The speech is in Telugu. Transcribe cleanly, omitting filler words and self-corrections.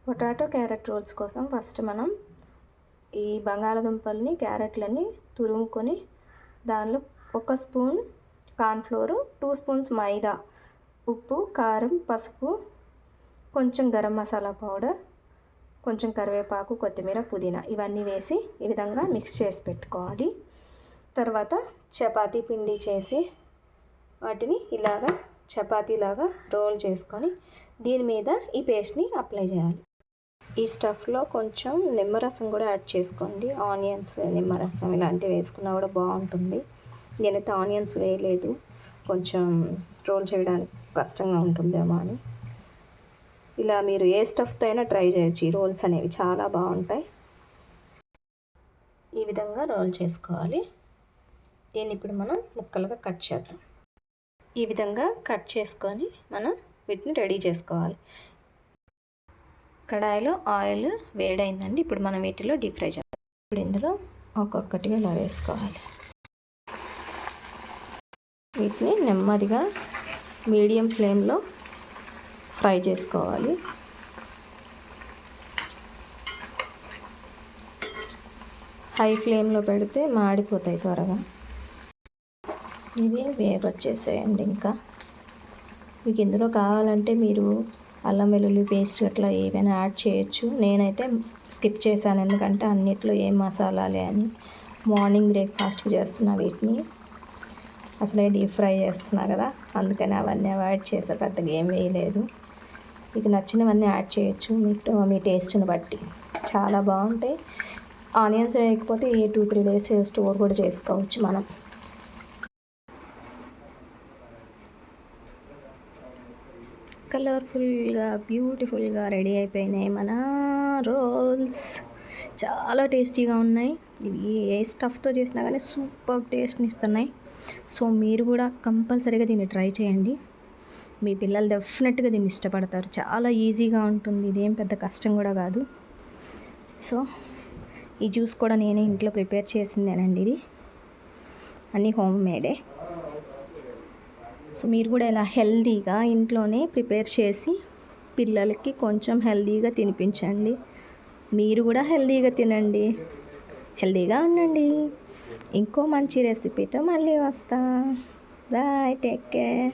పొటాటో క్యారెట్ రోల్స్ కోసం ఫస్ట్ మనం ఈ బంగాళదుంపల్ని క్యారెట్లని తురుముకొని దానిలో 1 స్పూన్ కార్న్ఫ్లోరు, 2 స్పూన్స్ మైదా, ఉప్పు, కారం, పసుపు, కొంచెం గరం మసాలా పౌడర్, కొంచెం కరివేపాకు, కొత్తిమీర, పుదీనా ఇవన్నీ వేసి ఈ విధంగా మిక్స్ చేసి పెట్టుకోవాలి. తర్వాత చపాతీ పిండి చేసి వాటిని ఇలాగా చపాతీలాగా రోల్ చేసుకొని దీని మీద ఈ పేస్ట్ని అప్లై చేయాలి. ఈ స్టఫ్లో కొంచెం నిమ్మరసం కూడా యాడ్ చేసుకోండి. ఆనియన్స్, నిమ్మరసం ఇలాంటివి వేసుకున్నా కూడా బాగుంటుంది. నేనైతే ఆనియన్స్ వేయలేదు, కొంచెం రోల్ చేయడానికి కష్టంగా ఉంటుందేమో అని. ఇలా మీరు ఏ స్టఫ్తో అయినా ట్రై చేయొచ్చు. ఈ రోల్స్ అనేవి చాలా బాగుంటాయి. ఈ విధంగా రోల్ చేసుకోవాలి. దీన్ని ఇప్పుడు మనం ముక్కలుగా కట్ చేద్దాం. ఈ విధంగా కట్ చేసుకొని మనం వీటిని రెడీ చేసుకోవాలి. కడాయిలో ఆయిల్ వేడైందండి. ఇప్పుడు మనం వీటిలో డీప్ ఫ్రై చేద్దాం. ఇప్పుడు ఇందులో ఒక్కొక్కటిగా ఇలా వేసుకోవాలి. వీటిని నెమ్మదిగా మీడియం ఫ్లేమ్లో ఫ్రై చేసుకోవాలి. హై ఫ్లేమ్లో పెడితే మాడిపోతాయి త్వరగా. ఇవి వేగొచ్చేసేయండి. ఇంకా మీకు ఇందులో కావాలంటే మీరు అల్లం వెల్లుల్లి పేస్ట్ అట్లా ఏమైనా యాడ్ చేయొచ్చు. నేనైతే స్కిప్ చేశాను, ఎందుకంటే అన్నిట్లో ఏం మసాలాలే అని. మార్నింగ్ బ్రేక్ఫాస్ట్కి చేస్తున్నా వీటిని, అసలే డీప్ ఫ్రై చేస్తున్నా కదా, అందుకని అవన్నీ అవాయిడ్ చేసే, పెద్దగా ఏం వేయలేదు. మీకు నచ్చినవన్నీ యాడ్ చేయొచ్చు మీ టేస్ట్ని బట్టి. చాలా బాగుంటాయి. ఆనియన్స్ వేయకపోతే 2-3 డేస్ స్టోర్ కూడా చేసుకోవచ్చు మనం. కలర్ఫుల్గా బ్యూటిఫుల్గా రెడీ అయిపోయినాయి మన రోల్స్. చాలా టేస్టీగా ఉన్నాయి. ఇవి ఏ స్టఫ్తో చేసినా కానీ సూపర్ టేస్ట్ని ఇస్తున్నాయి. సో మీరు కూడా కంపల్సరీగా దీన్ని ట్రై చేయండి. మీ పిల్లలు డెఫినెట్గా దీన్ని ఇష్టపడతారు. చాలా ఈజీగా ఉంటుంది, ఇదేం పెద్ద కష్టం కూడా కాదు. సో ఈ జ్యూస్ కూడా నేనే ఇంట్లో ప్రిపేర్ చేసిందేనండి. ఇది అన్నీ హోమ్ మేడే. సో మీరు కూడా ఇలా హెల్తీగా ఇంట్లోనే ప్రిపేర్ చేసి పిల్లలకి కొంచెం హెల్తీగా తినిపించండి. మీరు కూడా హెల్తీగా తినండి, హెల్తీగా ఉండండి. ఇంకో మంచి రెసిపీతో మళ్ళీ వస్తా. Bye, take care.